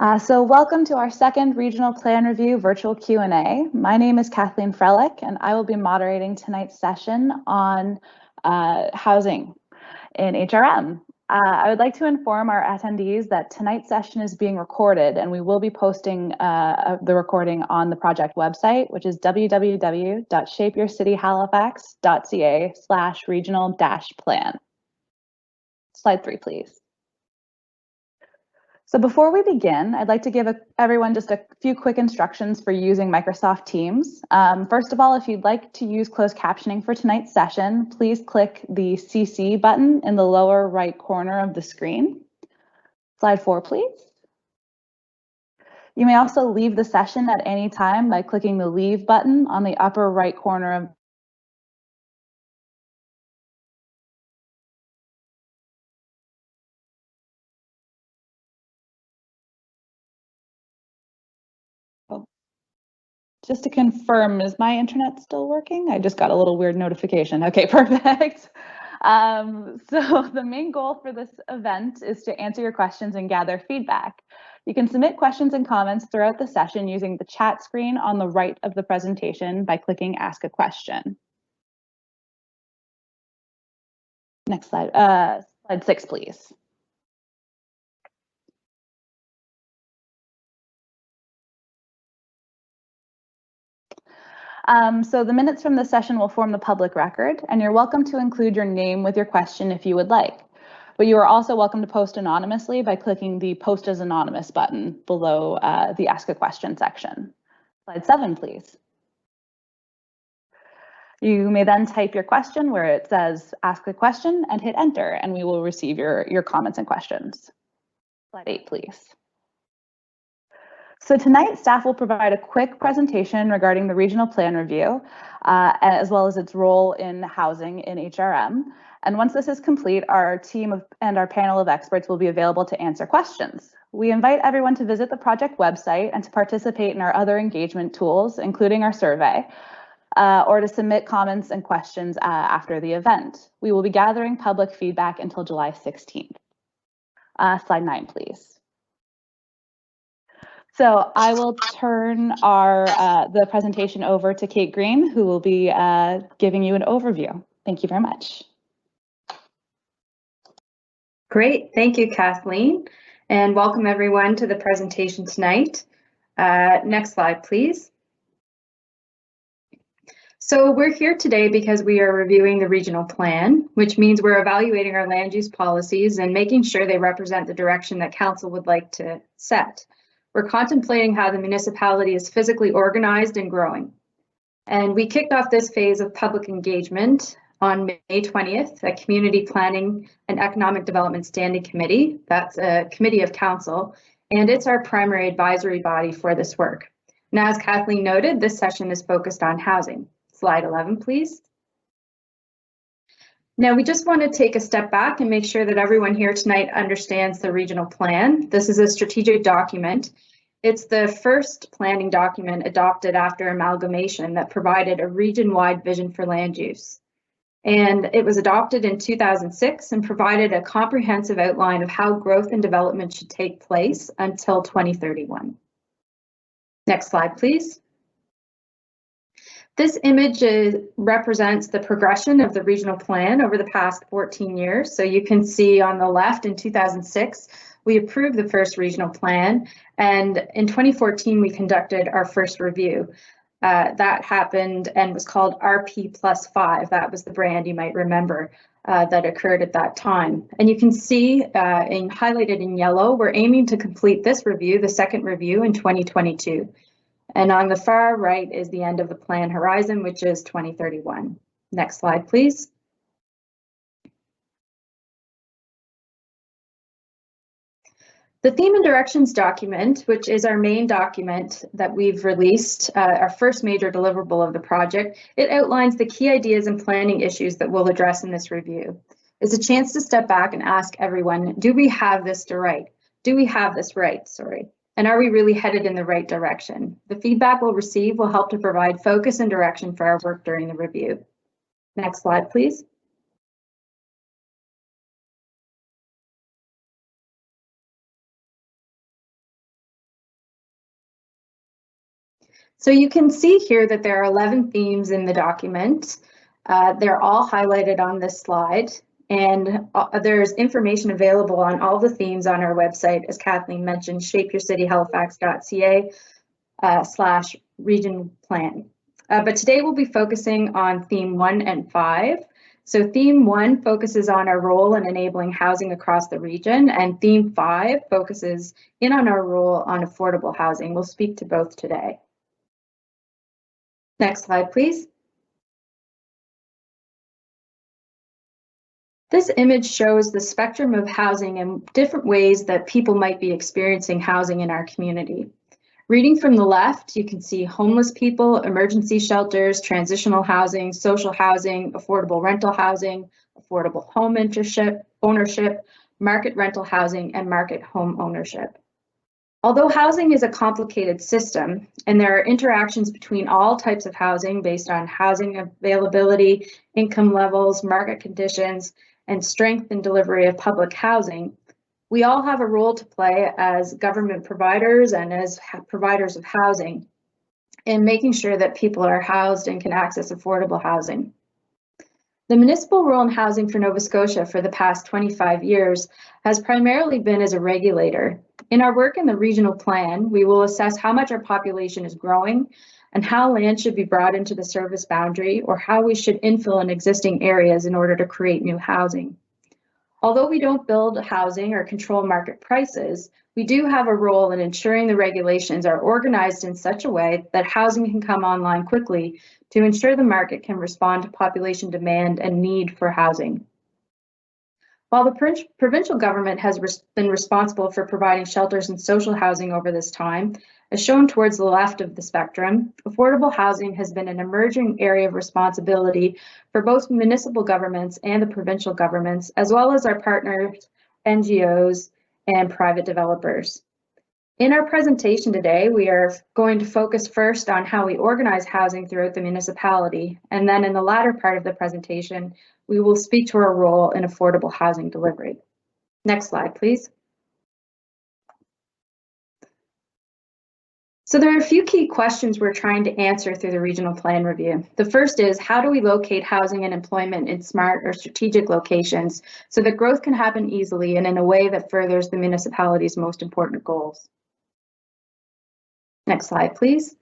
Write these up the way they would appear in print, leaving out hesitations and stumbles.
So welcome to our second Regional Plan Review virtual Q&A. My name is Kathleen Frelick, and I will be moderating tonight's session on housing in HRM. I would like to inform our attendees that tonight's session is being recorded, and we will be posting the recording on the project website, which is www.shapeyourcityhalifax.ca/regional-plan. Slide 3, please. So before we begin, I'd like to give everyone just a few quick instructions for using Microsoft Teams. First of all, if you'd like to use closed captioning for tonight's session, please click the CC button in the lower right corner of the screen. Slide 4, please. You may also leave the session at any time by clicking the Leave button on the upper right corner of Just to confirm, is my internet still working? I just got a little weird notification. Okay, perfect. So the main goal for this event is to answer your questions and gather feedback. You can submit questions and comments throughout the session using the chat screen on the right of the presentation by clicking Ask a Question. Next slide, slide 6, please. So the minutes from the session will form the public record, and you're welcome to include your name with your question if you would like. But you are also welcome to post anonymously by clicking the Post as Anonymous button below the Ask a Question section. Slide 7, please. You may then type your question where it says Ask a Question and hit Enter, and we will receive your comments and questions. Slide 8, please. So tonight, staff will provide a quick presentation regarding the regional plan review, as well as its role in housing in HRM. And once this is complete, our team and our panel of experts will be available to answer questions. We invite everyone to visit the project website and to participate in our other engagement tools, including our survey, or to submit comments and questions after the event. We will be gathering public feedback until July 16th. Slide 9, please. So I will turn the presentation over to Kate Green, who will be giving you an overview. Thank you very much. Great, thank you, Kathleen, and welcome everyone to the presentation tonight. Next slide, please. So we're here today because we are reviewing the regional plan, which means we're evaluating our land use policies and making sure they represent the direction that council would like to set. We're contemplating how the municipality is physically organized and growing. And we kicked off this phase of public engagement on May 20th, a Community Planning and Economic Development Standing Committee. That's a committee of council, and it's our primary advisory body for this work. Now, as Kathleen noted, this session is focused on housing. Slide 11, please. Now, we just want to take a step back and make sure that everyone here tonight understands the regional plan. This is a strategic document. It's the first planning document adopted after amalgamation that provided a region-wide vision for land use. And it was adopted in 2006 and provided a comprehensive outline of how growth and development should take place until 2031. Next slide, please. This image represents the progression of the regional plan over the past 14 years. So you can see on the left in 2006, we approved the first regional plan, and in 2014, we conducted our first review. That happened and was called RP+5. That was the brand you might remember that occurred at that time. And you can see highlighted in yellow, we're aiming to complete this review, the second review, in 2022. And on the far right is the end of the plan horizon, which is 2031. Next slide, please. The theme and directions document, which is our main document that we've released, our first major deliverable of the project, it outlines the key ideas and planning issues that we'll address in this review. It's a chance to step back and ask everyone, do we have this right? Do we have this right, sorry? And are we really headed in the right direction? The feedback we'll receive will help to provide focus and direction for our work during the review. Next slide, please. So you can see here that there are 11 themes in the document. They're all highlighted on this slide, and there's information available on all the themes on our website, as Kathleen mentioned, shapeyourcityhalifax.ca/region plan. But today we'll be focusing on theme 1 and 5. So theme 1 focuses on our role in enabling housing across the region, and theme 5 focuses in on our role on affordable housing. We'll speak to both today. Next slide, please. This image shows the spectrum of housing and different ways that people might be experiencing housing in our community. Reading from the left, you can see homeless people, emergency shelters, transitional housing, social housing, affordable rental housing, affordable home ownership, market rental housing, and market home ownership. Although housing is a complicated system, and there are interactions between all types of housing based on housing availability, income levels, market conditions, and strength and delivery of public housing, we all have a role to play as government providers and as providers of housing in making sure that people are housed and can access affordable housing. The municipal role in housing for Nova Scotia for the past 25 years has primarily been as a regulator. In our work in the regional plan, we will assess how much our population is growing and how land should be brought into the service boundary, or how we should infill in existing areas in order to create new housing. Although we don't build housing or control market prices, we do have a role in ensuring the regulations are organized in such a way that housing can come online quickly to ensure the market can respond to population demand and need for housing. While the provincial government has been responsible for providing shelters and social housing over this time, as shown towards the left of the spectrum, affordable housing has been an emerging area of responsibility for both municipal governments and the provincial governments, as well as our partners, NGOs, and private developers. In our presentation today, we are going to focus first on how we organize housing throughout the municipality, and then in the latter part of the presentation, we will speak to our role in affordable housing delivery. Next slide, please. So there are a few key questions we're trying to answer through the regional plan review. The first is, how do we locate housing and employment in smart or strategic locations so that growth can happen easily and in a way that furthers the municipality's most important goals? Next slide, please.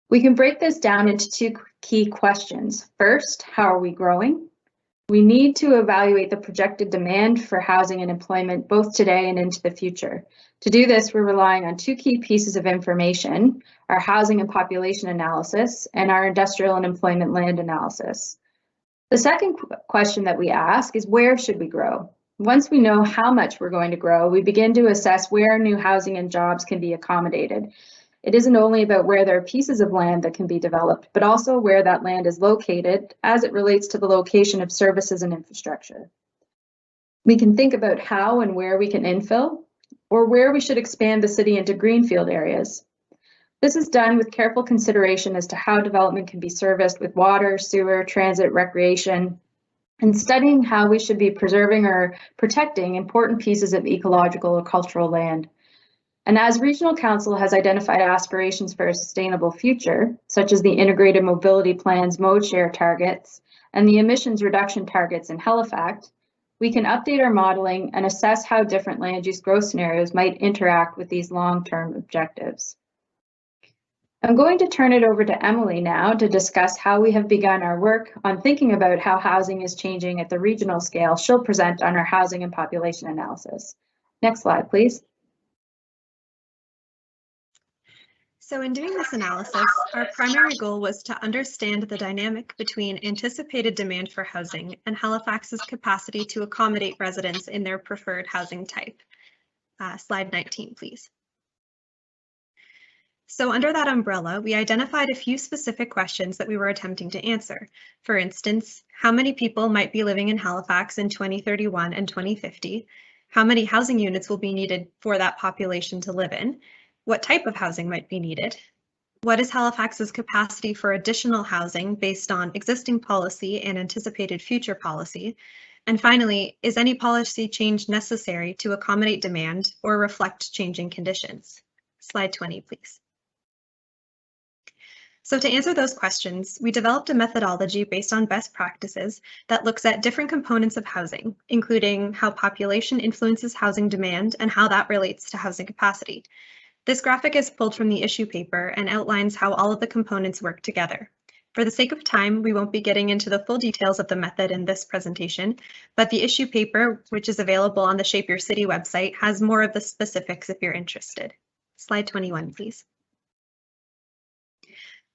We can break this down into two key questions. First, how are we growing? We need to evaluate the projected demand for housing and employment both today and into the future. To do this, we're relying on two key pieces of information: our housing and population analysis and our industrial and employment land analysis. The second question that we ask is, where should we grow? Once we know how much we're going to grow, we begin to assess where new housing and jobs can be accommodated. It isn't only about where there are pieces of land that can be developed, but also where that land is located as it relates to the location of services and infrastructure. We can think about how and where we can infill, or where we should expand the city into greenfield areas. This is done with careful consideration as to how development can be serviced with water, sewer, transit, recreation, and studying how we should be preserving or protecting important pieces of ecological or cultural land. And as Regional Council has identified aspirations for a sustainable future, such as the integrated mobility plan's mode share targets and the emissions reduction targets in Halifax, we can update our modeling and assess how different land use growth scenarios might interact with these long-term objectives. I'm going to turn it over to Emily now to discuss how we have begun our work on thinking about how housing is changing at the regional scale. She'll present on our housing and population analysis. Next slide, please. So in doing this analysis, our primary goal was to understand the dynamic between anticipated demand for housing and Halifax's capacity to accommodate residents in their preferred housing type. Slide 19, please. So under that umbrella, we identified a few specific questions that we were attempting to answer. For instance, how many people might be living in Halifax in 2031 and 2050? How many housing units will be needed for that population to live in? What type of housing might be needed? What is Halifax's capacity for additional housing based on existing policy and anticipated future policy? And finally, is any policy change necessary to accommodate demand or reflect changing conditions? Slide 20, please. So to answer those questions, we developed a methodology based on best practices that looks at different components of housing, including how population influences housing demand and how that relates to housing capacity. This graphic is pulled from the issue paper and outlines how all of the components work together. For the sake of time, we won't be getting into the full details of the method in this presentation, but the issue paper, which is available on the Shape Your City website, has more of the specifics if you're interested. Slide 21, please.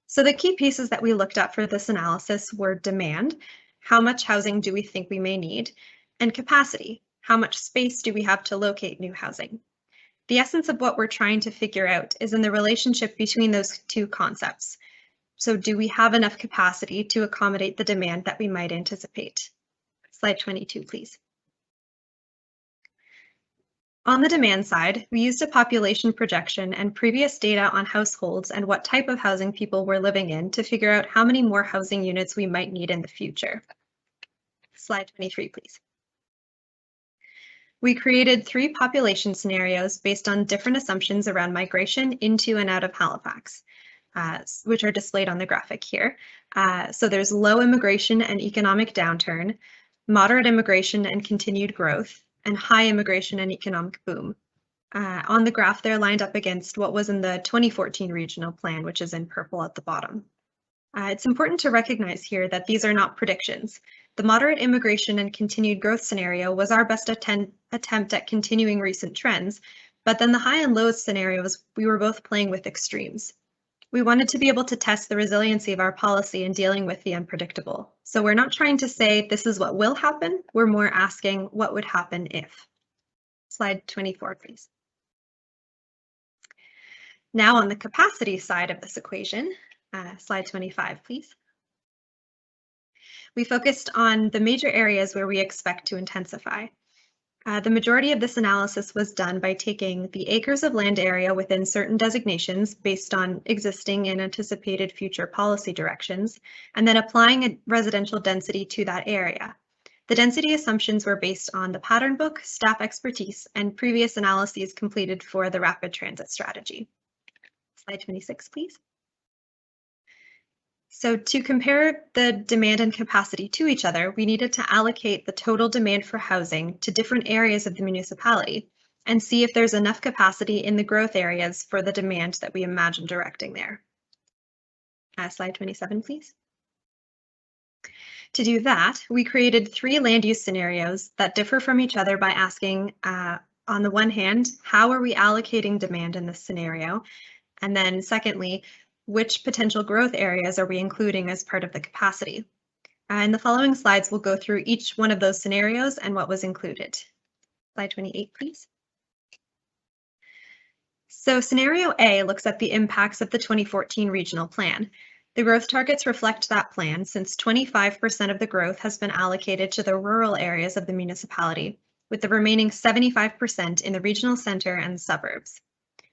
So the key pieces that we looked at for this analysis were demand, how much housing do we think we may need, and capacity, how much space do we have to locate new housing. The essence of what we're trying to figure out is in the relationship between those two concepts. So do we have enough capacity to accommodate the demand that we might anticipate? Slide 22, please. On the demand side, we used a population projection and previous data on households and what type of housing people were living in to figure out how many more housing units we might need in the future. Slide 23, please. We created 3 population scenarios based on different assumptions around migration into and out of Halifax, which are displayed on the graphic here. So there's low immigration and economic downturn, moderate immigration and continued growth, and high immigration and economic boom. On the graph, they're lined up against what was in the 2014 regional plan, which is in purple at the bottom. It's important to recognize here that these are not predictions. The moderate immigration and continued growth scenario was our best attempt at continuing recent trends, but then the high and low scenarios, we were both playing with extremes. We wanted to be able to test the resiliency of our policy in dealing with the unpredictable. So we're not trying to say this is what will happen, we're more asking what would happen if. Slide 24, please. Now on the capacity side of this equation, slide 25, please. We focused on the major areas where we expect to intensify. The majority of this analysis was done by taking the acres of land area within certain designations based on existing and anticipated future policy directions, and then applying a residential density to that area. The density assumptions were based on the pattern book, staff expertise, and previous analyses completed for the rapid transit strategy. Slide 26, please. So to compare the demand and capacity to each other, we needed to allocate the total demand for housing to different areas of the municipality and see if there's enough capacity in the growth areas for the demand that we imagine directing there. Slide 27, please. To do that, we created 3 land use scenarios that differ from each other by asking, on the one hand, how are we allocating demand in this scenario? And then secondly, which potential growth areas are we including as part of the capacity? In the following slides, we'll go through each one of those scenarios and what was included. Slide 28, please. So scenario A looks at the impacts of the 2014 regional plan. The growth targets reflect that plan since 25% of the growth has been allocated to the rural areas of the municipality, with the remaining 75% in the regional center and suburbs.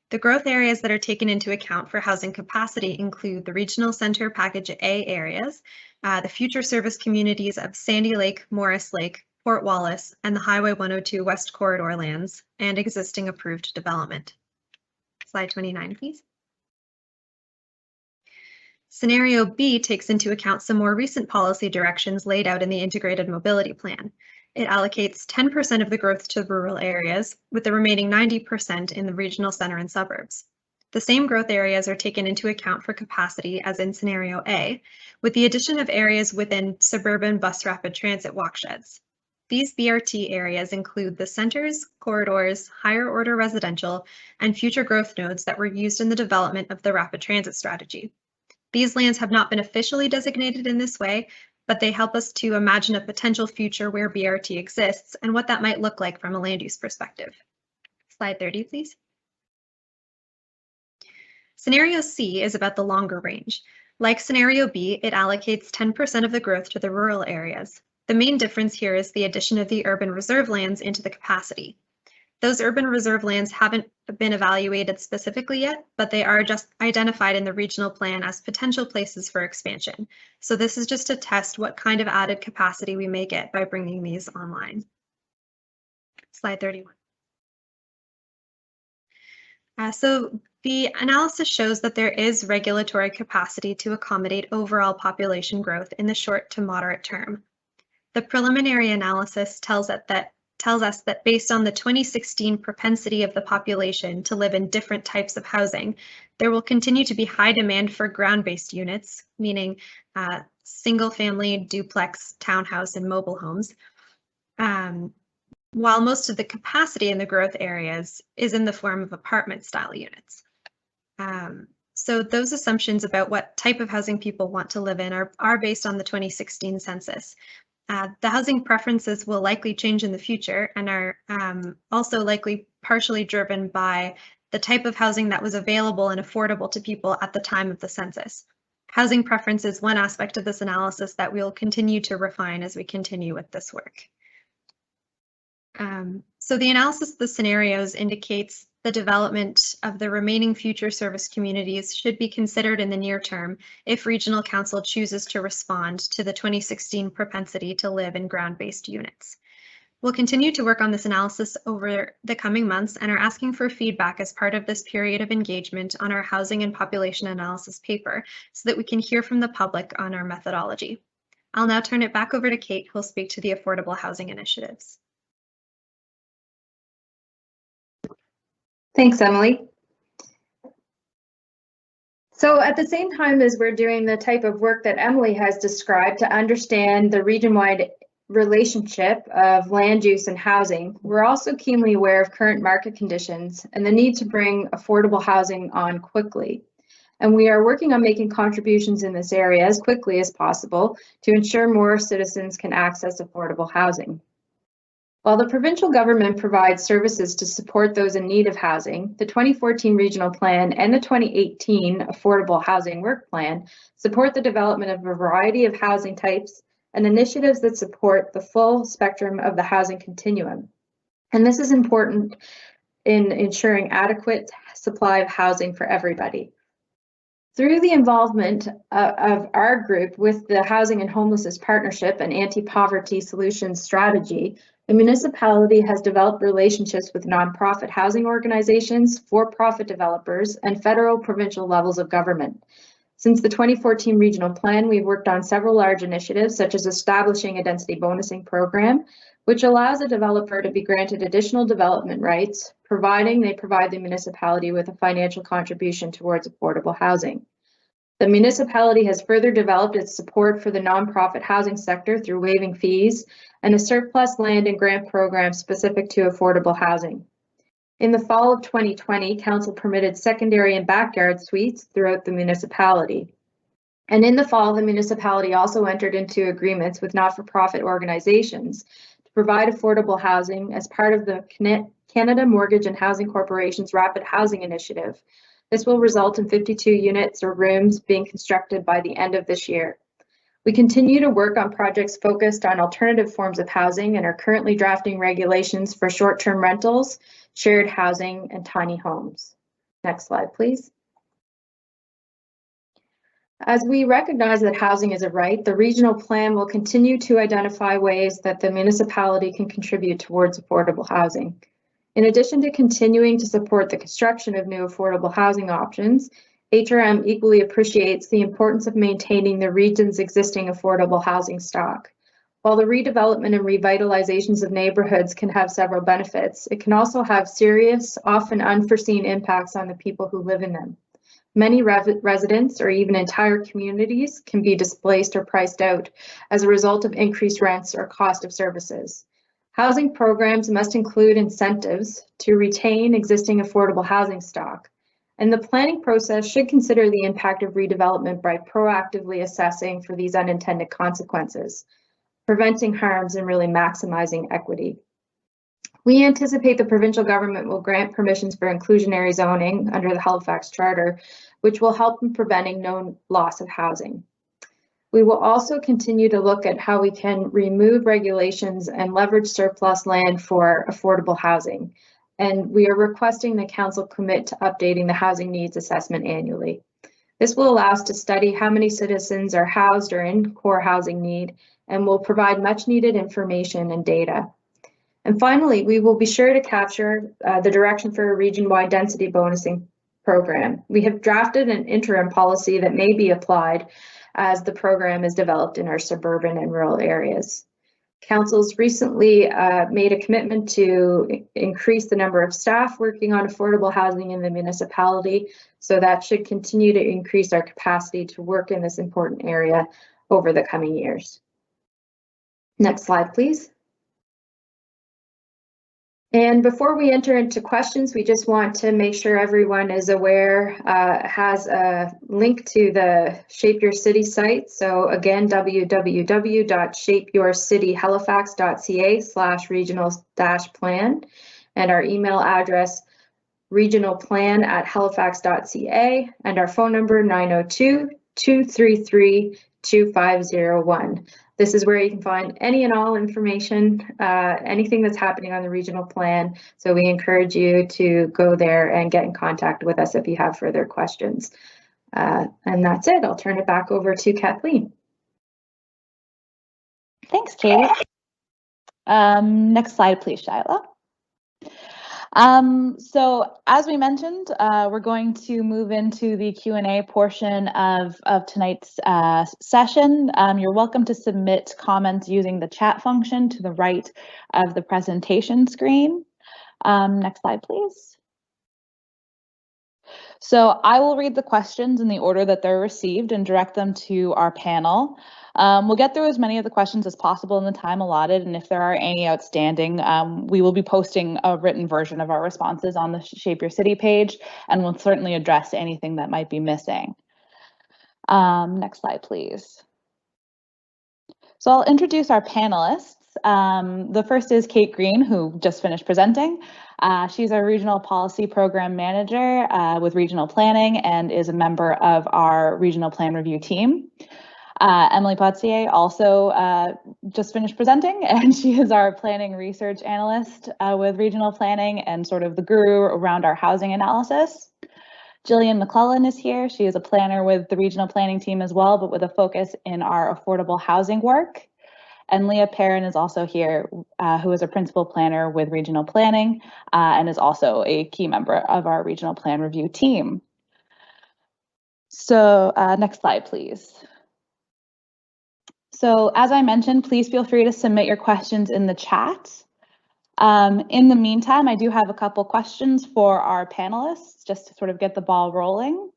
The growth areas that are taken into account for housing capacity include the Regional Center Package A areas, the future service communities of Sandy Lake, Morris Lake, Port Wallace, and the Highway 102 West Corridor lands, and existing approved development. Slide 29, please. Scenario B takes into account some more recent policy directions laid out in the Integrated Mobility Plan. It allocates 10% of the growth to rural areas, with the remaining 90% in the regional center and suburbs. The same growth areas are taken into account for capacity as in scenario A, with the addition of areas within suburban bus rapid transit walksheds. These BRT areas include the centers, corridors, higher order residential, and future growth nodes that were used in the development of the rapid transit strategy. These lands have not been officially designated in this way, but they help us to imagine a potential future where BRT exists and what that might look like from a land use perspective. Slide 30, please. Scenario C is about the longer range. Like scenario B, it allocates 10% of the growth to the rural areas. The main difference here is the addition of the urban reserve lands into the capacity. Those urban reserve lands haven't been evaluated specifically yet, but they are just identified in the regional plan as potential places for expansion. So this is just to test what kind of added capacity we may get by bringing these online. Slide 31. So The analysis shows that there is regulatory capacity to accommodate overall population growth in the short to moderate term. The preliminary analysis tells us that based on the 2016 propensity of the population to live in different types of housing, there will continue to be high demand for ground-based units, meaning single-family, duplex, townhouse, and mobile homes, while most of the capacity in the growth areas is in the form of apartment-style units. So those assumptions about what type of housing people want to live in are based on the 2016 census. The housing preferences will likely change in the future and are also likely partially driven by the type of housing that was available and affordable to people at the time of the census. Housing preference is one aspect of this analysis that we'll continue to refine as we continue with this work. So the analysis of the scenarios indicates the development of the remaining future service communities should be considered in the near term if Regional Council chooses to respond to the 2016 propensity to live in ground-based units. We'll continue to work on this analysis over the coming months and are asking for feedback as part of this period of engagement on our housing and population analysis paper so that we can hear from the public on our methodology. I'll now turn it back over to Kate, who will speak to the affordable housing initiatives. Thanks, Emily. So at the same time as we're doing the type of work that Emily has described to understand the region-wide relationship of land use and housing, we're also keenly aware of current market conditions and the need to bring affordable housing on quickly. And we are working on making contributions in this area as quickly as possible to ensure more citizens can access affordable housing. While the provincial government provides services to support those in need of housing, the 2014 Regional Plan and the 2018 Affordable Housing Work Plan support the development of a variety of housing types and initiatives that support the full spectrum of the housing continuum. And this is important in ensuring adequate supply of housing for everybody. Through the involvement of our group with the Housing and Homelessness Partnership and Anti-Poverty Solutions Strategy, the municipality has developed relationships with nonprofit housing organizations, for-profit developers, and federal provincial levels of government. Since the 2014 Regional Plan, we've worked on several large initiatives, such as establishing a density bonusing program, which allows a developer to be granted additional development rights, providing they provide the municipality with a financial contribution towards affordable housing. The municipality has further developed its support for the nonprofit housing sector through waiving fees and a surplus land and grant program specific to affordable housing. In the fall of 2020, Council permitted secondary and backyard suites throughout the municipality. And in the fall, the municipality also entered into agreements with not-for-profit organizations to provide affordable housing as part of the Canada Mortgage and Housing Corporation's Rapid Housing Initiative. This will result in 52 units or rooms being constructed by the end of this year. We continue to work on projects focused on alternative forms of housing and are currently drafting regulations for short-term rentals, shared housing, and tiny homes. Next slide, please. As we recognize that housing is a right, the regional plan will continue to identify ways that the municipality can contribute towards affordable housing. In addition to continuing to support the construction of new affordable housing options, HRM equally appreciates the importance of maintaining the region's existing affordable housing stock. While the redevelopment and revitalizations of neighborhoods can have several benefits, it can also have serious, often unforeseen impacts on the people who live in them. Many residents or even entire communities can be displaced or priced out as a result of increased rents or cost of services. Housing programs must include incentives to retain existing affordable housing stock, and the planning process should consider the impact of redevelopment by proactively assessing for these unintended consequences, preventing harms and really maximizing equity. We anticipate the provincial government will grant permissions for inclusionary zoning under the Halifax Charter, which will help in preventing known loss of housing. We will also continue to look at how we can remove regulations and leverage surplus land for affordable housing. And we are requesting the council commit to updating the housing needs assessment annually. This will allow us to study how many citizens are housed or in core housing need, and will provide much needed information and data. And finally, we will be sure to capture the direction for a region-wide density bonusing program. We have drafted an interim policy that may be applied as the program is developed in our suburban and rural areas. Council's recently made a commitment to increase the number of staff working on affordable housing in the municipality, so that should continue to increase our capacity to work in this important area over the coming years. Next slide, please. And before we enter into questions, we just want to make sure everyone is aware, has a link to the Shape Your City site. So again, www.shapeyourcityhalifax.ca/regional-plan, and our email address regionalplan@halifax.ca, and our phone number 902-233-2501. This is where you can find any and all information, anything that's happening on the regional plan. So we encourage you to go there and get in contact with us if you have further questions. And that's it. I'll turn it back over to Kathleen. Thanks, Katie. Next slide, please, Shiloh. So as we mentioned, we're going to move into the Q&A portion of tonight's session. You're welcome to submit comments using the chat function to the right of the presentation screen. Next slide, please. So I will read the questions in the order that they're received and direct them to our panel. We'll get through as many of the questions as possible in the time allotted, and if there are any outstanding, we will be posting a written version of our responses on the Shape Your City page, and we'll certainly address anything that might be missing. Next slide, please. So I'll introduce our panelists. The first is Kate Green, who just finished presenting. She's our Regional Policy Program Manager with Regional Planning and is a member of our Regional Plan Review team. Emily Potier also just finished presenting, and she is our Planning Research Analyst with Regional Planning and sort of the guru around our housing analysis. Jillian McClellan is here. She is a planner with the Regional Planning team as well, but with a focus in our affordable housing work. And Leah Perrin is also here, who is a principal planner with Regional Planning and is also a key member of our Regional Plan Review team. So next slide, please. So as I mentioned, please feel free to submit your questions in the chat. In the meantime, I do have a couple questions for our panelists just to sort of get the ball rolling.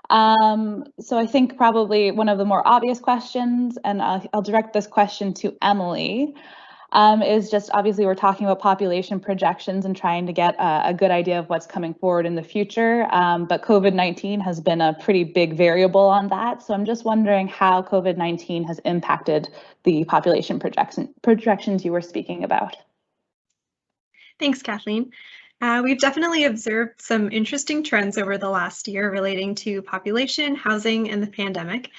So I think probably one of the more obvious questions, and I'll direct this question to Emily, is just obviously we're talking about population projections and trying to get a good idea of what's coming forward in the future, but COVID-19 has been a pretty big variable on that. So I'm just wondering how COVID-19 has impacted the population projections you were speaking about. Thanks, Kathleen. We've definitely observed some interesting trends over the last year relating to population, housing, and the pandemic,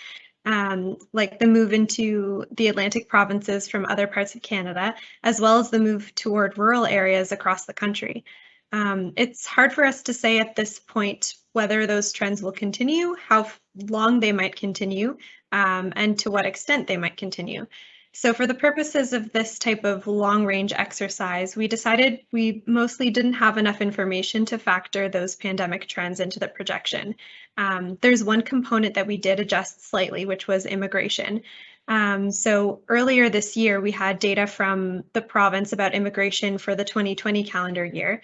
like the move into the Atlantic provinces from other parts of Canada, as well as the move toward rural areas across the country. It's hard for us to say at this point whether those trends will continue, how long they might continue, and to what extent they might continue. So for the purposes of this type of long-range exercise, we decided we mostly didn't have enough information to factor those pandemic trends into the projection. There's one component that we did adjust slightly, which was immigration. So earlier this year, we had data from the province about immigration for the 2020 calendar year,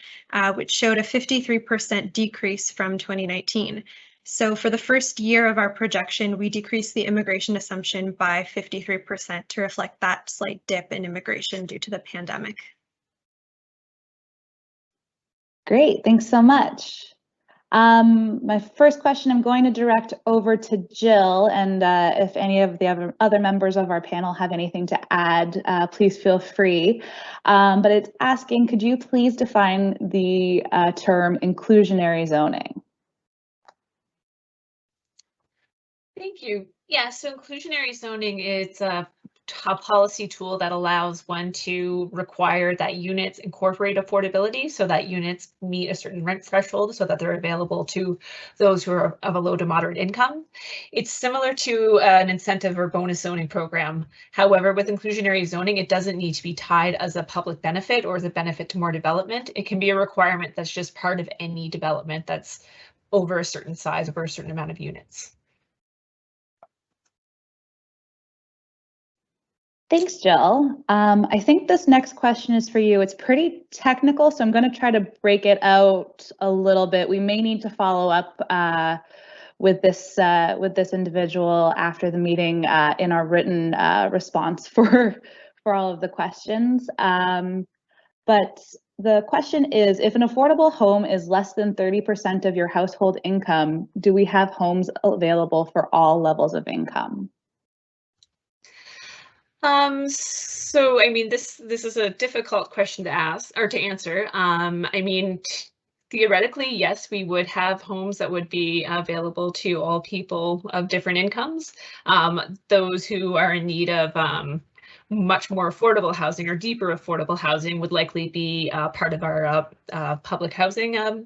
which showed a 53% decrease from 2019. So for the first year of our projection, we decreased the immigration assumption by 53% to reflect that slight dip in immigration due to the pandemic. Great, thanks so much. My first question I'm going to direct over to Jill, and if any of the other members of our panel have anything to add, please feel free. But it's asking, could you please define the term inclusionary zoning? Thank you. Yeah, so inclusionary zoning is policy tool that allows one to require that units incorporate affordability, so that units meet a certain rent threshold so that they're available to those who are of a low to moderate income. It's similar to an incentive or bonus zoning program. However, with inclusionary zoning, it doesn't need to be tied as a public benefit or as a benefit to more development. It can be a requirement that's just part of any development that's over a certain size, over a certain amount of units. Thanks, Jill. I think this next question is for you. It's pretty technical, so I'm going to try to break it out a little bit. We may need to follow up with this individual after the meeting in our written response for all of the questions. But the question is, if an affordable home is less than 30% of your household income, do we have homes available for all levels of income? So I mean, this is a difficult question to ask or to answer. I mean, theoretically, yes, we would have homes that would be available to all people of different incomes. Those who are in need of much more affordable housing or deeper affordable housing would likely be part of our public housing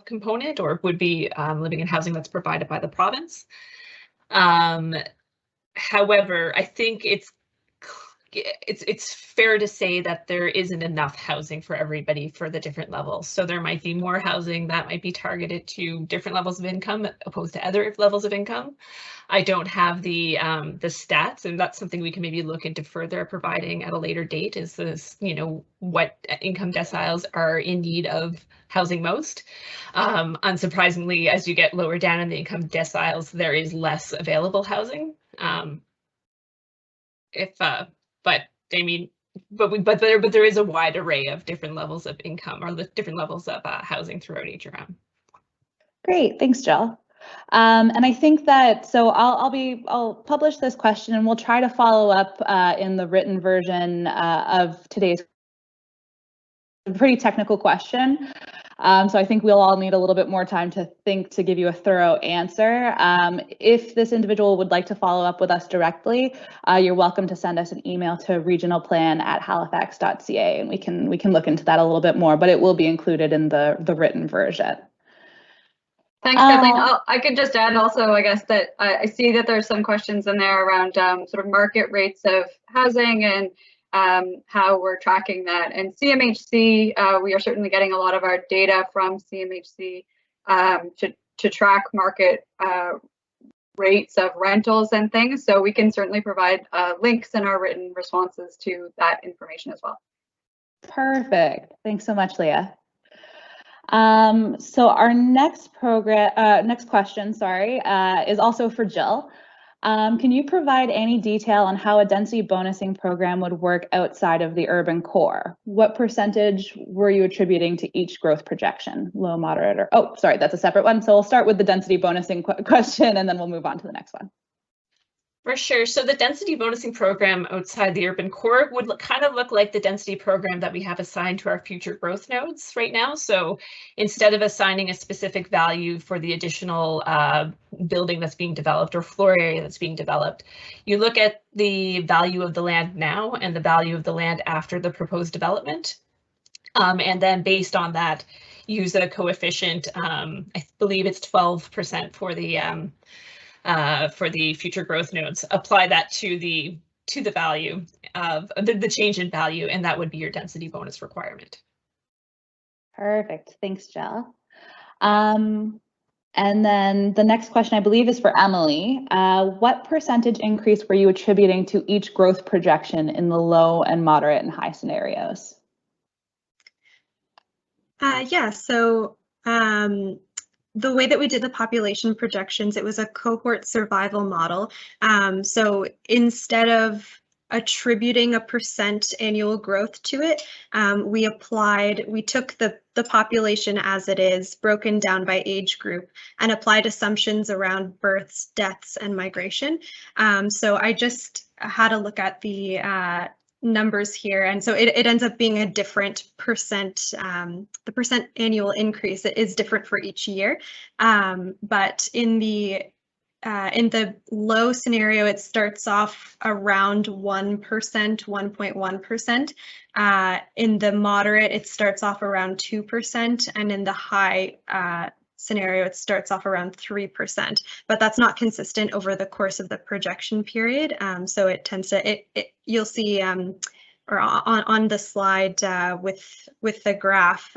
component, or would be living in housing that's provided by the province. However, I think it's fair to say that there isn't enough housing for everybody for the different levels. So there might be more housing that might be targeted to different levels of income opposed to other levels of income. I don't have the stats, and that's something we can maybe look into further providing at a later date, is this, you know, what income deciles are in need of housing most. Unsurprisingly, as you get lower down in the income deciles, there is less available housing. But I mean, but there is a wide array of different levels of income or different levels of housing throughout HRM. Great, thanks, Jill. And I think that, so I'll publish this question, and we'll try to follow up in the written version of today's pretty technical question. So I think we'll all need a little bit more time to think to give you a thorough answer. If this individual would like to follow up with us directly, you're welcome to send us an email to regionalplan@halifax.ca, and we can look into that a little bit more, but it will be included in the written version. Thanks, Kathleen. I could just add also, I guess, that I see that there's some questions in there around sort of market rates of housing and how we're tracking that. And CMHC, we are certainly getting a lot of our data from CMHC to track market rates of rentals and things. So we can certainly provide links in our written responses to that information as well. Perfect. Thanks so much, Leah. So our next question, is also for Jill. Can you provide any detail on how a density bonusing program would work outside of the urban core? What percentage were you attributing to each growth projection? Low, moderate, or, oh, sorry, that's a separate one. So we'll start with the density bonusing question, and then we'll move on to the next one. For sure. So the density bonusing program outside the urban core would kind of look like the density program that we have assigned to our future growth nodes right now. So instead of assigning a specific value for the additional building that's being developed or floor area that's being developed, you look at the value of the land now and the value of the land after the proposed development. And then based on that, use a coefficient, I believe it's 12% for the future growth nodes, apply that to the value of the change in value, and that would be your density bonus requirement. Perfect. Thanks, Jill. And then the next question, I believe, is for Emily. What percentage increase were you attributing to each growth projection in the low and moderate and high scenarios? Yeah, so the way that we did the population projections, it was a cohort survival model. So instead of attributing a % annual growth to it, we took the population as it is, broken down by age group, and applied assumptions around births, deaths, and migration. So I just had a look at the numbers here, and so it ends up being a different %. The % annual increase is different for each year, but in the in the low scenario, it starts off around 1%, 1.1%. In the moderate, it starts off around 2%, and in the high scenario, it starts off around 3%. But that's not consistent over the course of the projection period. So it tends to, you'll see, or on the slide with the graph,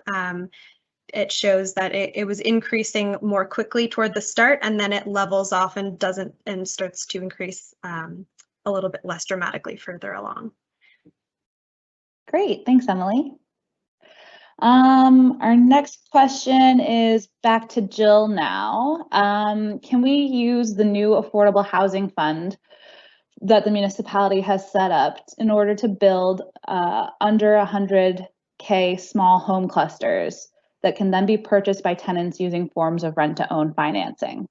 it shows that it was increasing more quickly toward the start, and then it levels off and starts to increase a little bit less dramatically further along. Great, thanks, Emily. Our next question is back to Jill now. Can we use the new Affordable Housing Fund that the municipality has set up in order to build under 100K small home clusters that can then be purchased by tenants using forms of rent-to-own financing?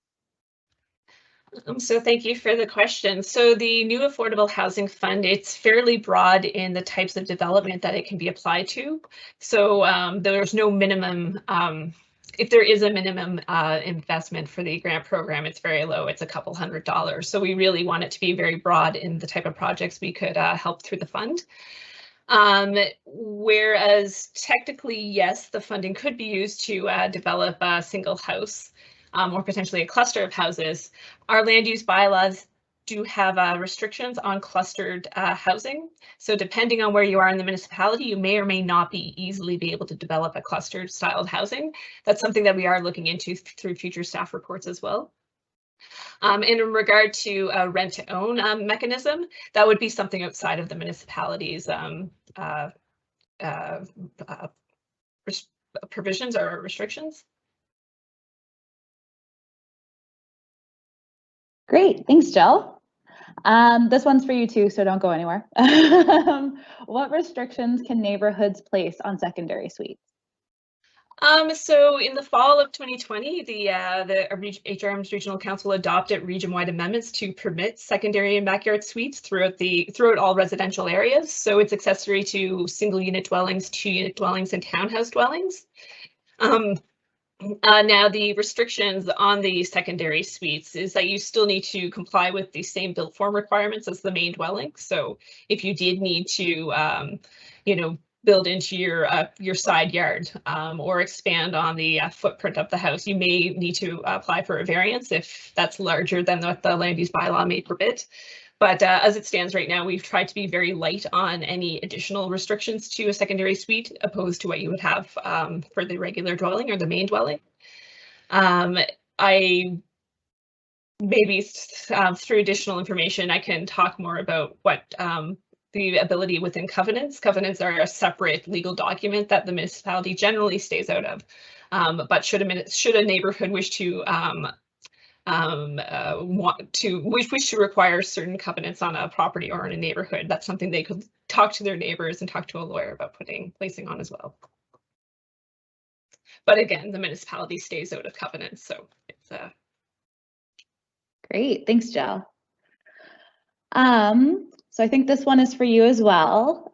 So thank you for the question. So the new Affordable Housing Fund, it's fairly broad in the types of development that it can be applied to. So there's no minimum, if there is a minimum investment for the grant program, it's very low, it's a couple $100. So we really want it to be very broad in the type of projects we could help through the fund. Whereas technically, yes, the funding could be used to develop a single house or potentially a cluster of houses. Our land use bylaws do have restrictions on clustered housing. So depending on where you are in the municipality, you may or may not be easily be able to develop a clustered styled housing. That's something that we are looking into through future staff reports as well. In regard to a rent-to-own mechanism, that would be something outside of the municipality's provisions or restrictions. Great, thanks, Jill. This one's for you too, so don't go anywhere. What restrictions can neighborhoods place on secondary suites? So in the fall of 2020, the HRM's Regional Council adopted region-wide amendments to permit secondary and backyard suites throughout all residential areas. So it's accessory to single-unit dwellings, two-unit dwellings, and townhouse dwellings. Now the restrictions on the secondary suites is that you still need to comply with the same built form requirements as the main dwelling. So if you did need to, build into your side yard or expand on the footprint of the house, you may need to apply for a variance if that's larger than what the land use bylaw may permit. But as it stands right now, we've tried to be very light on any additional restrictions to a secondary suite opposed to what you would have for the regular dwelling or the main dwelling. I maybe through additional information, I can talk more about what the ability within covenants. Covenants are a separate legal document that the municipality generally stays out of. But should a neighborhood wish to wish to require certain covenants on a property or in a neighborhood, that's something they could talk to their neighbors and talk to a lawyer about placing on as well. But again, the municipality stays out of covenants, so it's Great, thanks, Jill. So I think this one is for you as well.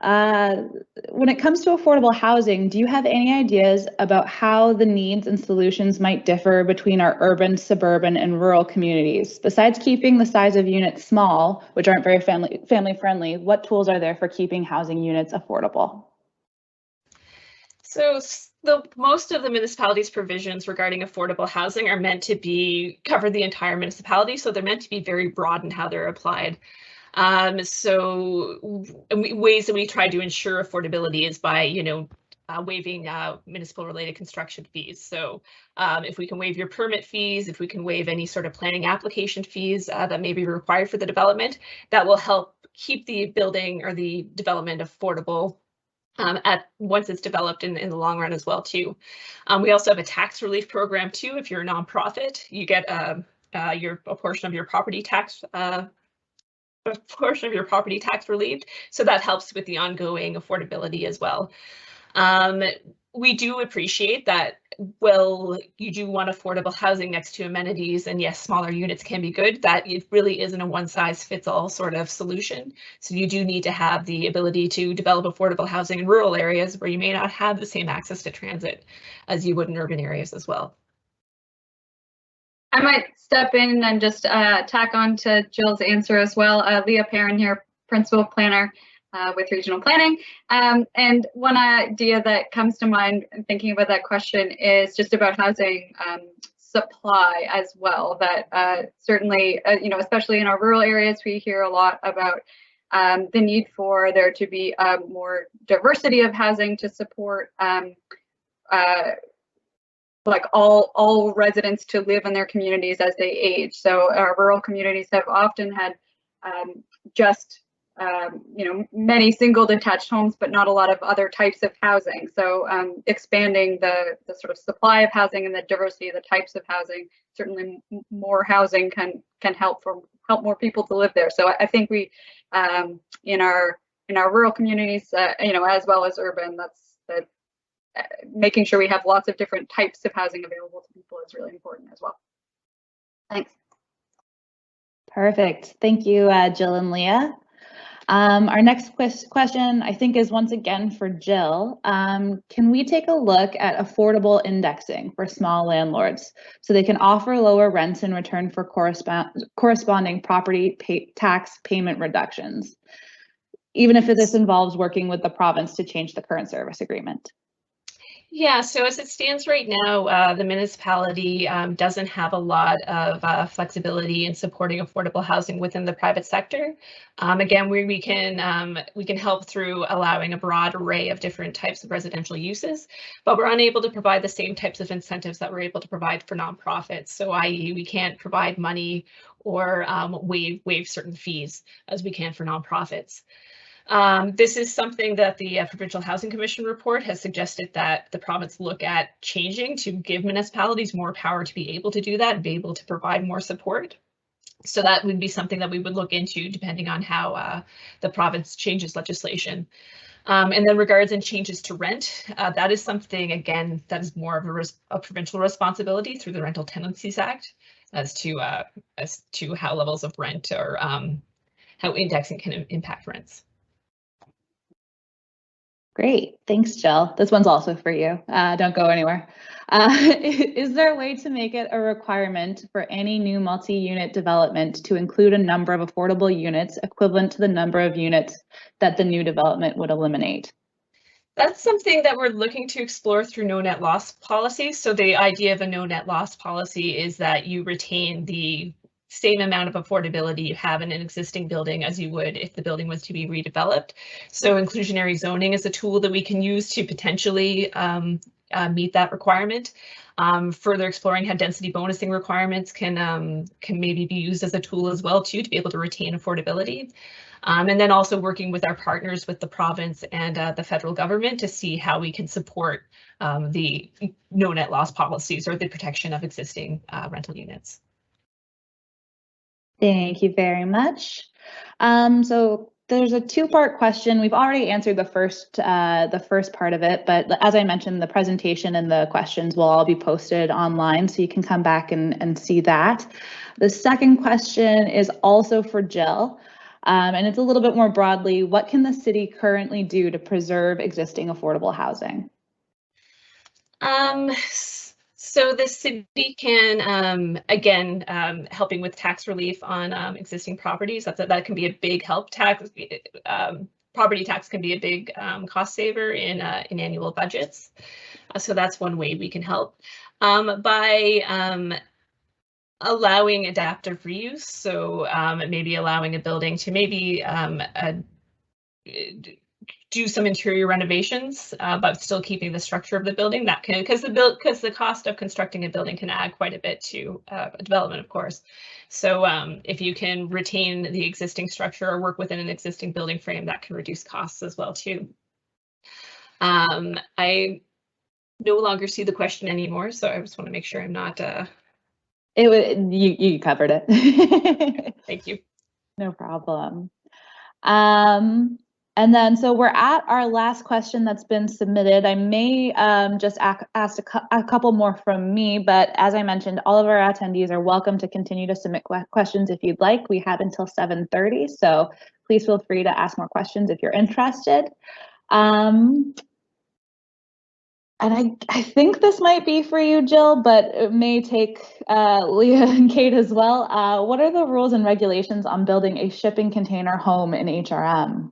When it comes to affordable housing, do you have any ideas about how the needs and solutions might differ between our urban, suburban, and rural communities? Besides keeping the size of units small, which aren't very family friendly, what tools are there for keeping housing units affordable? So most of the municipality's provisions regarding affordable housing are meant to cover the entire municipality, so they're meant to be very broad in how they're applied. So ways that we try to ensure affordability is by, waiving municipal related construction fees. So if we can waive your permit fees, if we can waive any sort of planning application fees that may be required for the development, that will help keep the building or the development affordable once it's developed in the long run as well too. We also have a tax relief program too. If you're a nonprofit, you get a portion of your property tax relieved. So that helps with the ongoing affordability as well. We do appreciate that, well, you do want affordable housing next to amenities, and yes, smaller units can be good, that it really isn't a one size fits all sort of solution. So you do need to have the ability to develop affordable housing in rural areas where you may not have the same access to transit as you would in urban areas as well. I might step in and just tack on to Jill's answer as well. Leah Perrin here, Principal Planner with Regional Planning. And one idea that comes to mind thinking about that question is just about housing supply as well. That certainly, especially in our rural areas, we hear a lot about the need for there to be more diversity of housing to support like all residents to live in their communities as they age. So our rural communities have often had many single detached homes, but not a lot of other types of housing. So expanding the sort of supply of housing and the diversity of the types of housing, certainly more housing can help more people to live there. So I think we in our rural communities, as well as urban, that's making sure we have lots of different types of housing available to people is really important as well. Thanks. Perfect. Thank you, Jill and Leah. Our next question, I think, is once again for Jill. Can we take a look at affordable indexing for small landlords so they can offer lower rents in return for corresponding property tax payment reductions, even if this involves working with the province to change the current service agreement? Yeah, so as it stands right now, the municipality doesn't have a lot of flexibility in supporting affordable housing within the private sector. Again, we can help through allowing a broad array of different types of residential uses, but we're unable to provide the same types of incentives that we're able to provide for nonprofits. So, i.e., we can't provide money or waive certain fees as we can for nonprofits. This is something that the Provincial Housing Commission report has suggested that the province look at changing to give municipalities more power to be able to do that and be able to provide more support. So that would be something that we would look into depending on how the province changes legislation. And then regards and changes to rent, that is something, again, that is more of a provincial responsibility through the Rental Tenancies Act as to how levels of rent or how indexing can impact rents. Great, thanks, Jill. This one's also for you. Don't go anywhere. Is there a way to make it a requirement for any new multi-unit development to include a number of affordable units equivalent to the number of units that the new development would eliminate? That's something that we're looking to explore through no net loss policy. So the idea of a no net loss policy is that you retain the same amount of affordability you have in an existing building as you would if the building was to be redeveloped. So inclusionary zoning is a tool that we can use to potentially meet that requirement. Further exploring how density bonusing requirements can maybe be used as a tool as well too, to be able to retain affordability. And then also working with our partners with the province and the federal government to see how we can support the no net loss policies or the protection of existing rental units. Thank you very much. So there's a two-part question. We've already answered the first part of it, but as I mentioned, the presentation and the questions will all be posted online, so you can come back and see that. The second question is also for Jill, and it's a little bit more broadly. What can the city currently do to preserve existing affordable housing? So the city can, again, helping with tax relief on existing properties. That can be a big help. Property tax can be a big cost saver in annual budgets. So that's one way we can help by allowing adaptive reuse. So maybe allowing a building to maybe do some interior renovations, but still keeping the structure of the building. That can, because the cost of constructing a building can add quite a bit to development, of course. So if you can retain the existing structure or work within an existing building frame, that can reduce costs as well too. I no longer see the question anymore, so I just want to make sure I'm not. You covered it. Thank you. No problem. And then, so we're at our last question that's been submitted. I may just ask a couple more from me, but as I mentioned, all of our attendees are welcome to continue to submit questions if you'd like. We have until 7:30, so please feel free to ask more questions if you're interested. I think this might be for you, Jill, but it may take Leah and Kate as well. What are the rules and regulations on building a shipping container home in HRM?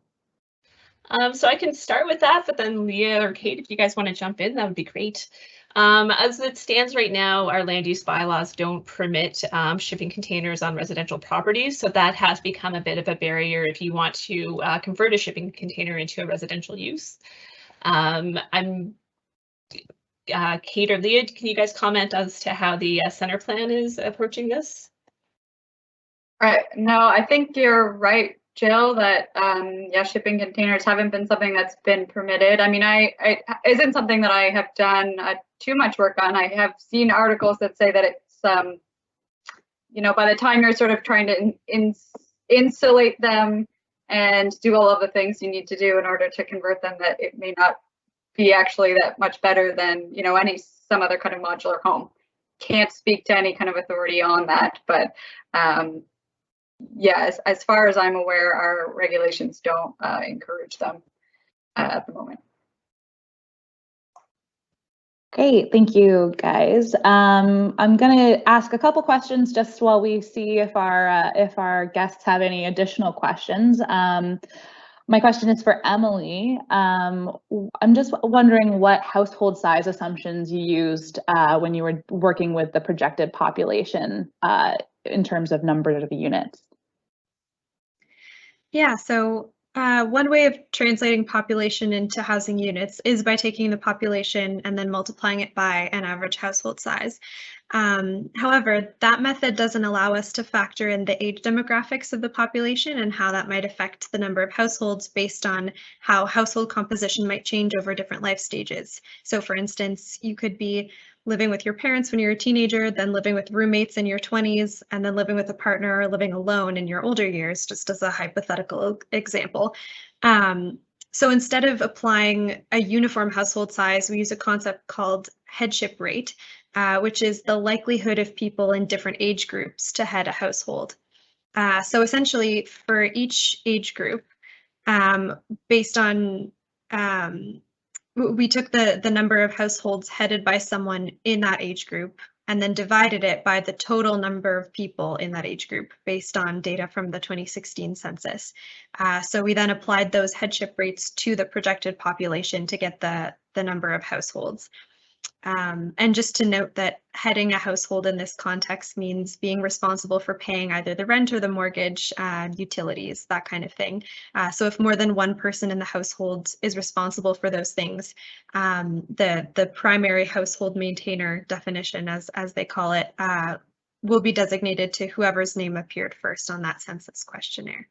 So I can start with that, but then Leah or Kate, if you guys want to jump in, that would be great. As it stands right now, our land use bylaws don't permit shipping containers on residential properties, so that has become a bit of a barrier if you want to convert a shipping container into a residential use. Kate or Leah, can you guys comment as to how the center plan is approaching this? Right. No, I think you're right, Jill, that yeah, shipping containers haven't been something that's been permitted. I mean, I isn't something that I have done too much work on. I have seen articles that say that it's you know, by the time you're sort of trying to insulate them and do all of the things you need to do in order to convert them, that it may not be actually that much better than, you know, some other kind of modular home. Can't speak to any kind of authority on that, but yeah, as far as I'm aware, our regulations don't encourage them at the moment. Great, thank you, guys. I'm going to ask a couple questions just while we see if our guests have any additional questions. My question is for Emily. I'm just wondering what household size assumptions you used when you were working with the projected population in terms of number of units. Yeah, so one way of translating population into housing units is by taking the population and then multiplying it by an average household size. However, that method doesn't allow us to factor in the age demographics of the population and how that might affect the number of households based on how household composition might change over different life stages. So for instance, you could be living with your parents when you're a teenager, then living with roommates in your 20s, and then living with a partner or living alone in your older years, just as a hypothetical example. So instead of applying a uniform household size, we use a concept called headship rate, which is the likelihood of people in different age groups to head a household. So essentially, for each age group, based on we took the number of households headed by someone in that age group and then divided it by the total number of people in that age group based on data from the 2016 census. So we then applied those headship rates to the projected population to get the number of households. And just to note that heading a household in this context means being responsible for paying either the rent or the mortgage, utilities, that kind of thing. So if more than one person in the household is responsible for those things, the primary household maintainer definition, as they call it, will be designated to whoever's name appeared first on that census questionnaire.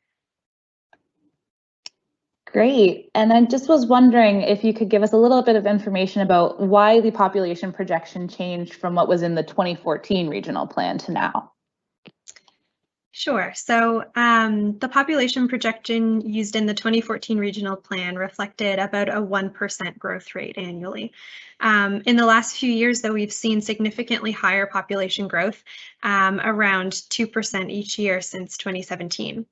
Great. And I just was wondering if you could give us a little bit of information about why the population projection changed from what was in the 2014 regional plan to now. Sure. So the population projection used in the 2014 regional plan reflected about a 1% growth rate annually. In the last few years, though, we've seen significantly higher population growth, around 2% each year since 2017.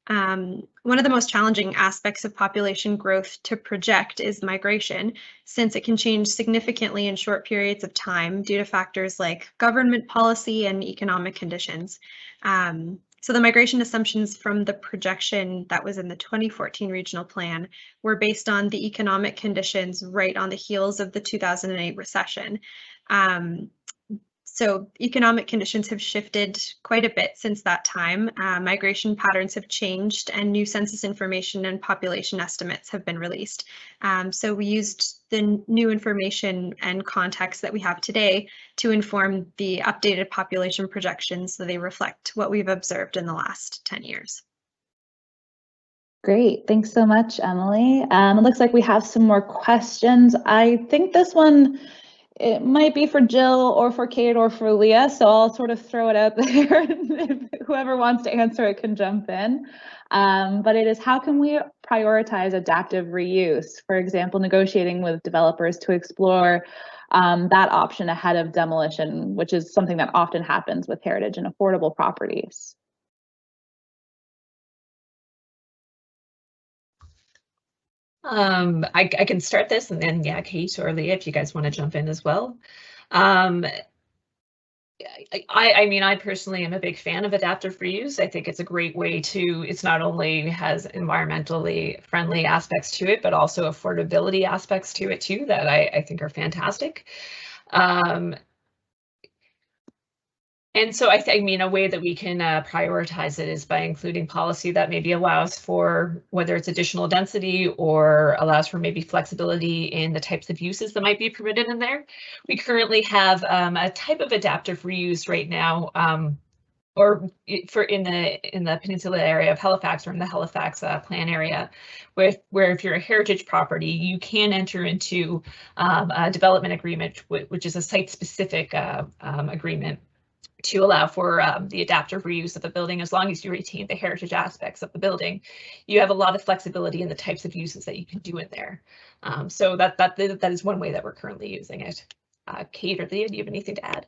One of the most challenging aspects of population growth to project is migration, since it can change significantly in short periods of time due to factors like government policy and economic conditions. So the migration assumptions from the projection that was in the 2014 regional plan were based on the economic conditions right on the heels of the 2008 recession. So economic conditions have shifted quite a bit since that time. Migration patterns have changed and new census information and population estimates have been released. So we used the new information and context that we have today to inform the updated population projections so they reflect what we've observed in the last 10 years. Great, thanks so much, Emily. It looks like we have some more questions. I think this one, it might be for Jill or for Kate or for Leah, so I'll sort of throw it out there. Whoever wants to answer it can jump in. But it is, how can we prioritize adaptive reuse? For example, negotiating with developers to explore that option ahead of demolition, which is something that often happens with heritage and affordable properties. I can start this, and then yeah, Kate or Leah, if you guys want to jump in as well. I mean, I personally am a big fan of adaptive reuse. I think it's a great way to, it's not only has environmentally friendly aspects to it, but also affordability aspects to it too, that I think are fantastic. And so I mean, a way that we can prioritize it is by including policy that maybe allows for whether it's additional density or allows for maybe flexibility in the types of uses that might be permitted in there. We currently have a type of adaptive reuse right now, or for in the peninsula area of Halifax, or in the Halifax plan area, where if you're a heritage property, you can enter into a development agreement, which is a site-specific agreement, to allow for the adaptive reuse of the building, as long as you retain the heritage aspects of the building. You have a lot of flexibility in the types of uses that you can do in there. So that is one way that we're currently using it. Kate or Leah, do you have anything to add?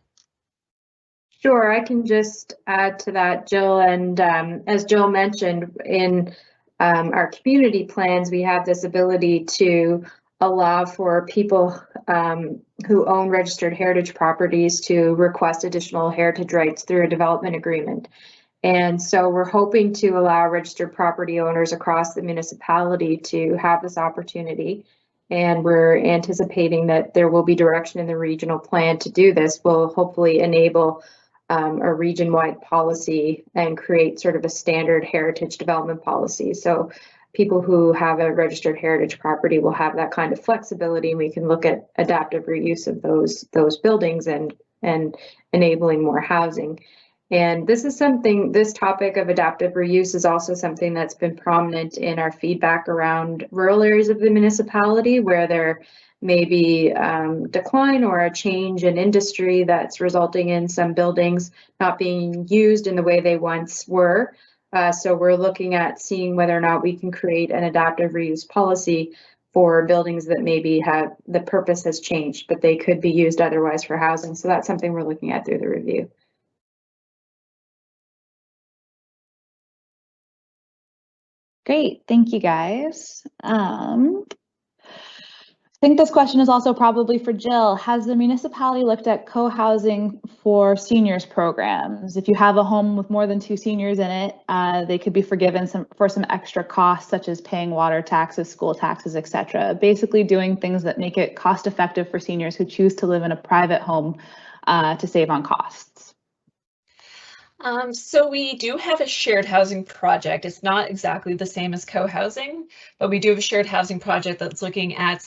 Sure, I can just add to that, Jill. And as Jill mentioned, in our community plans, we have this ability to allow for people who own registered heritage properties to request additional heritage rights through a development agreement. And so we're hoping to allow registered property owners across the municipality to have this opportunity. And we're anticipating that there will be direction in the regional plan to do this. Will hopefully enable a region-wide policy and create sort of a standard heritage development policy. So people who have a registered heritage property will have that kind of flexibility, and we can look at adaptive reuse of those buildings and enabling more housing. And this is something, this topic of adaptive reuse is also something that's been prominent in our feedback around rural areas of the municipality, where there may be decline or a change in industry that's resulting in some buildings not being used in the way they once were. So we're looking at seeing whether or not we can create an adaptive reuse policy for buildings that maybe have the purpose has changed, but they could be used otherwise for housing. So that's something we're looking at through the review. Great, thank you guys. I think this question is also probably for Jill. Has the municipality looked at co-housing for seniors programs? If you have a home with more than 2 seniors in it, they could be forgiven for some extra costs, such as paying water taxes, school taxes, etc. Basically doing things that make it cost effective for seniors who choose to live in a private home to save on costs. So we do have a shared housing project. It's not exactly the same as co-housing, but we do have a shared housing project that's looking at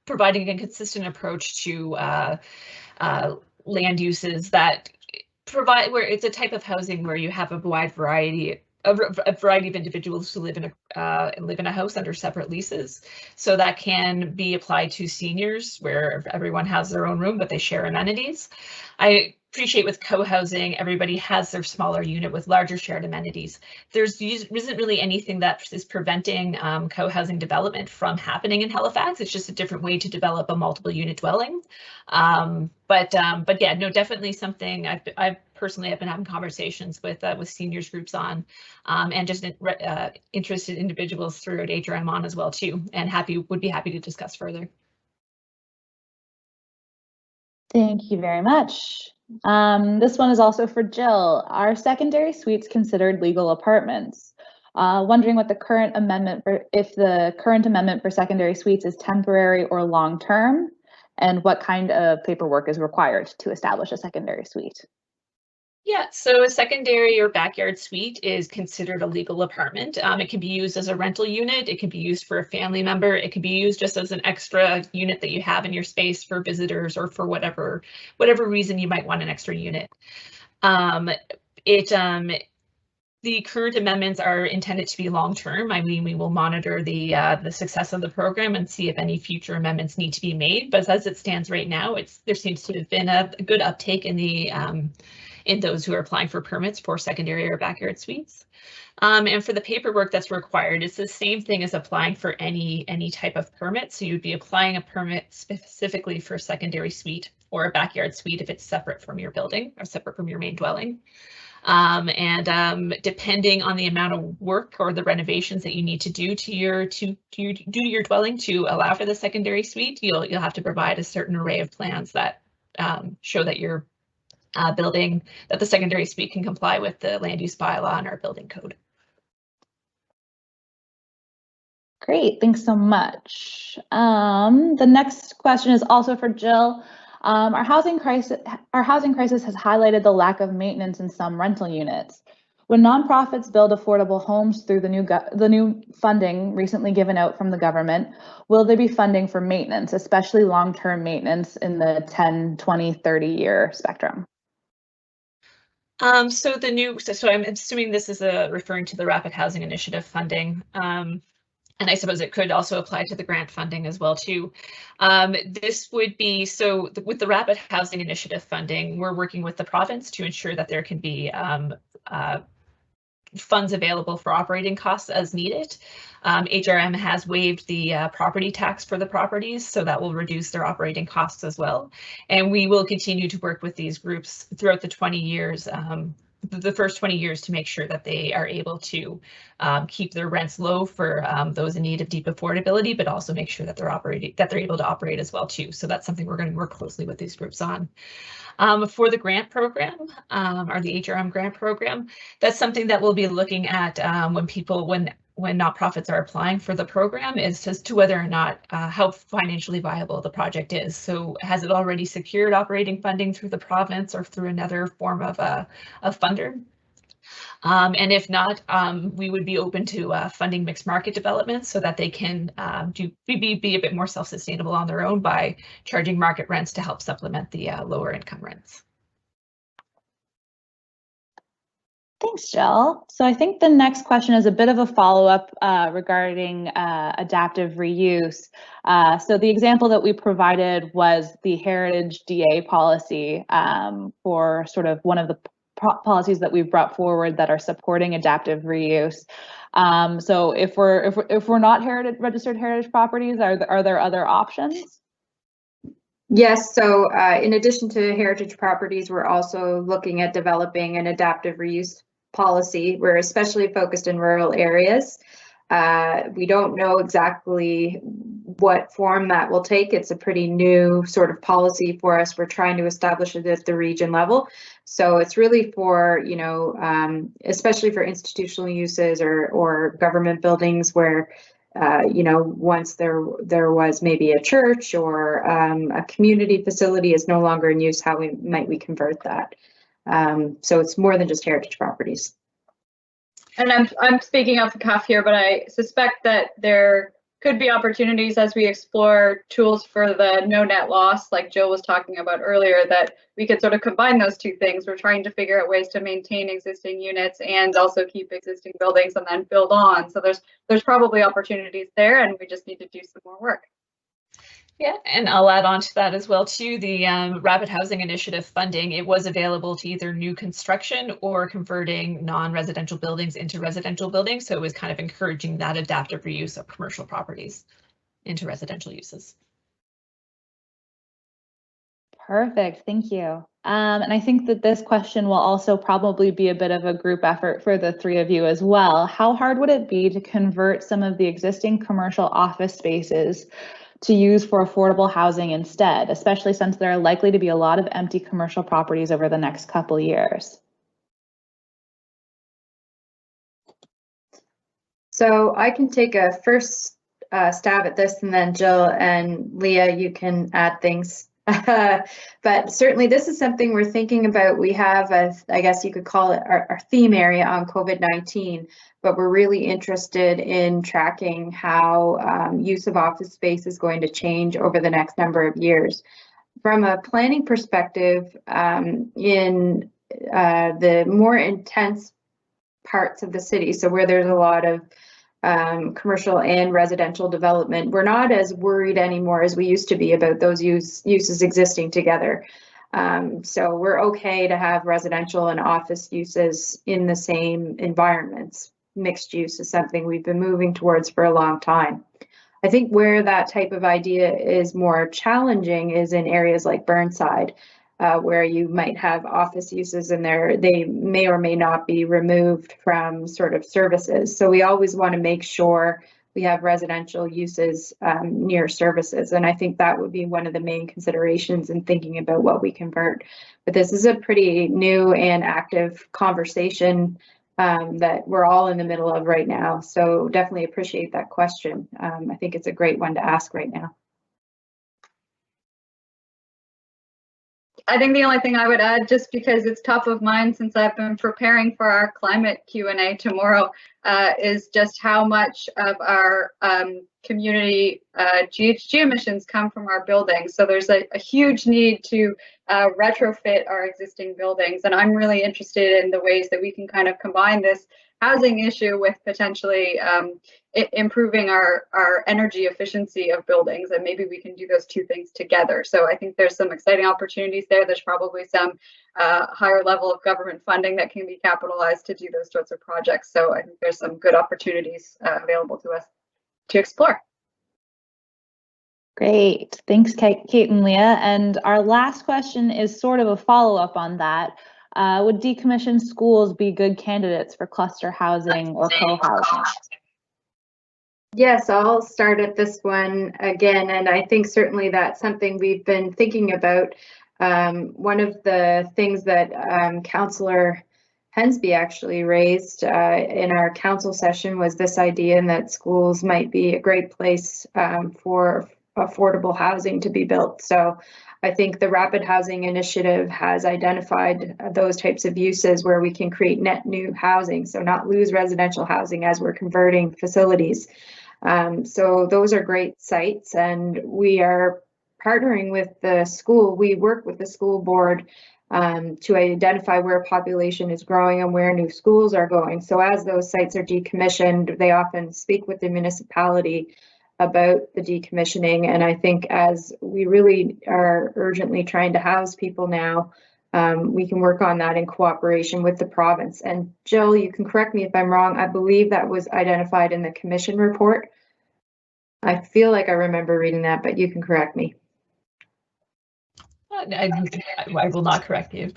providing a consistent approach to land uses that provide, where it's a type of housing where you have a wide variety of individuals who live in a house under separate leases. So that can be applied to seniors, where everyone has their own room, but they share amenities. I appreciate with co-housing, everybody has their smaller unit with larger shared amenities. There isn't really anything that is preventing co-housing development from happening in Halifax. It's just a different way to develop a multiple unit dwelling. But yeah, no, definitely something I've personally been having conversations with seniors groups on, and just interested individuals through HRM on as well too, and would be happy to discuss further. Thank you very much. This one is also for Jill. Are secondary suites considered legal apartments? Wondering what the current amendment if the current amendment for secondary suites is temporary or long-term, and what kind of paperwork is required to establish a secondary suite. Yeah, so a secondary or backyard suite is considered a legal apartment. It can be used as a rental unit. It can be used for a family member. It can be used just as an extra unit that you have in your space for visitors, or for whatever reason you might want an extra unit. The current amendments are intended to be long-term. I mean, we will monitor the success of the program and see if any future amendments need to be made. But as it stands right now, there seems to have been a good uptake in the in those who are applying for permits for secondary or backyard suites. And for the paperwork that's required, it's the same thing as applying for any type of permit. So you'd be applying a permit specifically for a secondary suite or a backyard suite if it's separate from your building or separate from your main dwelling. Depending on the amount of work or the renovations that you need to do to your dwelling to allow for the secondary suite, you'll have to provide a certain array of plans that show that your building, that the secondary suite can comply with the land use bylaw and our building code. Great, thanks so much. The next question is also for Jill. Our housing crisis has highlighted the lack of maintenance in some rental units. When nonprofits build affordable homes through the new funding recently given out from the government, will there be funding for maintenance, especially long-term maintenance in the 10, 20, 30-year spectrum? So I'm assuming this is referring to the Rapid Housing Initiative funding. And I suppose it could also apply to the grant funding as well too. This would be, with the Rapid Housing Initiative funding, we're working with the province to ensure that there can be funds available for operating costs as needed. HRM has waived the property tax for the properties, so that will reduce their operating costs as well. And we will continue to work with these groups throughout the 20 years, the first 20 years, to make sure that they are able to keep their rents low for those in need of deep affordability, but also make sure that they're able to operate as well too. So that's something we're going to work closely with these groups on. For the grant program, or the HRM grant program, that's something that we'll be looking at when nonprofits are applying for the program, is as to whether or not how financially viable the project is. So has it already secured operating funding through the province or through another form of funder? And if not, we would be open to funding mixed market development so that they can be a bit more self-sustainable on their own by charging market rents to help supplement the lower income rents. Thanks, Jill. So I think the next question is a bit of a follow-up regarding adaptive reuse. So the example that we provided was the Heritage DA policy for sort of one of the policies that we've brought forward that are supporting adaptive reuse. So if we're not registered heritage properties, are there other options? Yes, so in addition to heritage properties, we're also looking at developing an adaptive reuse policy. We're especially focused in rural areas. We don't know exactly what form that will take. It's a pretty new sort of policy for us. We're trying to establish it at the region level. So it's really for, especially for institutional uses or government buildings where, once there was maybe a church or a community facility is no longer in use, how might we convert that? So it's more than just heritage properties. And I'm speaking off the cuff here, but I suspect that there could be opportunities as we explore tools for the no net loss, like Jill was talking about earlier, that we could sort of combine those two things. We're trying to figure out ways to maintain existing units and also keep existing buildings and then build on. So there's probably opportunities there, and we just need to do some more work. Yeah, and I'll add on to that as well too. The Rapid Housing Initiative funding, it was available to either new construction or converting non-residential buildings into residential buildings. So it was kind of encouraging that adaptive reuse of commercial properties into residential uses. Perfect, thank you. And I think that this question will also probably be a bit of a group effort for the three of you as well. How hard would it be to convert some of the existing commercial office spaces to use for affordable housing instead, especially since there are likely to be a lot of empty commercial properties over the next couple years? So I can take a first stab at this, and then Jill and Leah, you can add things. But certainly this is something we're thinking about. We have, I guess you could call it our theme area on COVID-19, but we're really interested in tracking how use of office space is going to change over the next number of years. From a planning perspective, in the more intense parts of the city, so where there's a lot of commercial and residential development, we're not as worried anymore as we used to be about those uses existing together. So we're okay to have residential and office uses in the same environments. Mixed use is something we've been moving towards for a long time. I think where that type of idea is more challenging is in areas like Burnside. where you might have office uses in there, they may or may not be removed from sort of services. So we always want to make sure we have residential uses near services. And I think that would be one of the main considerations in thinking about what we convert. But this is a pretty new and active conversation that we're all in the middle of right now. So definitely appreciate that question. I think it's a great one to ask right now. I think the only thing I would add, just because it's top of mind since I've been preparing for our climate Q&A tomorrow, is just how much of our community GHG emissions come from our buildings. So there's a huge need to retrofit our existing buildings. And I'm really interested in the ways that we can kind of combine this housing issue with potentially improving our energy efficiency of buildings, and maybe we can do those two things together. So I think there's some exciting opportunities there. There's probably some higher level of government funding that can be capitalized to do those sorts of projects. So I think there's some good opportunities available to us to explore. Great, thanks Kate and Leah. And our last question is sort of a follow-up on that. Would decommissioned schools be good candidates for cluster housing or co-housing? Yes, I'll start at this one again, and I think certainly that's something we've been thinking about. One of the things that Councillor Hensby actually raised in our council session was this idea that schools might be a great place for affordable housing to be built. So I think the Rapid Housing Initiative has identified those types of uses where we can create net new housing, so not lose residential housing as we're converting facilities. So those are great sites, and we are partnering with the school. We work with the school board to identify where population is growing and where new schools are going. So as those sites are decommissioned, they often speak with the municipality about the decommissioning. And I think as we really are urgently trying to house people now, we can work on that in cooperation with the province. And Jill, you can correct me if I'm wrong. I believe that was identified in the commission report. I feel like I remember reading that, but you can correct me. I will not correct you.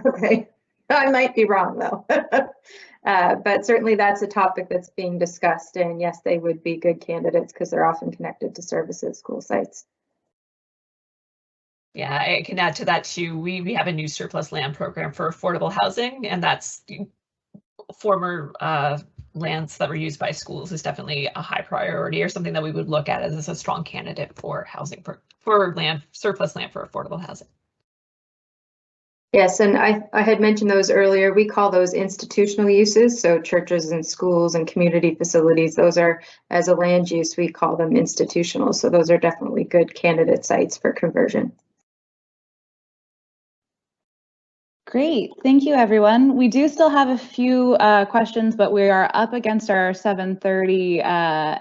Okay, I might be wrong though. But certainly that's a topic that's being discussed, and yes, they would be good candidates because they're often connected to services, school sites. Yeah, I can add to that too. We have a new surplus land program for affordable housing, and that's former lands that were used by schools is definitely a high priority, or something that we would look at as a strong candidate for housing for land, surplus land for affordable housing. Yes, and I had mentioned those earlier. We call those institutional uses, so churches and schools and community facilities. Those are, as a land use, we call them institutional. So those are definitely good candidate sites for conversion. Great, thank you everyone. We do still have a few questions, but we are up against our 7:30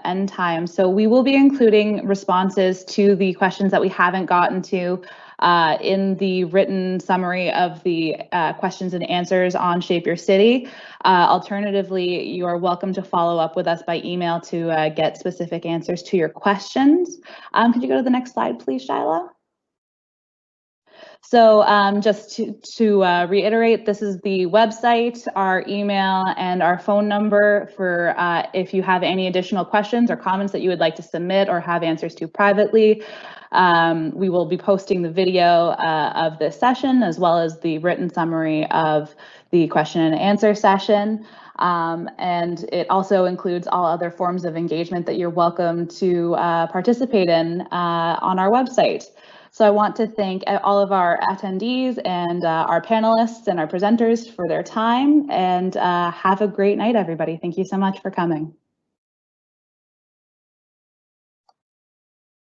end time. So we will be including responses to the questions that we haven't gotten to in the written summary of the questions and answers on Shape Your City. Alternatively, you are welcome to follow up with us by email to get specific answers to your questions. Could you go to the next slide, please, Shiloh? So just to reiterate, this is the website, our email, and our phone number for if you have any additional questions or comments that you would like to submit or have answers to privately. We will be posting the video of this session as well as the written summary of the question and answer session. And it also includes all other forms of engagement that you're welcome to participate in on our website. So I want to thank all of our attendees and our panelists and our presenters for their time, and have a great night, everybody. Thank you so much for coming.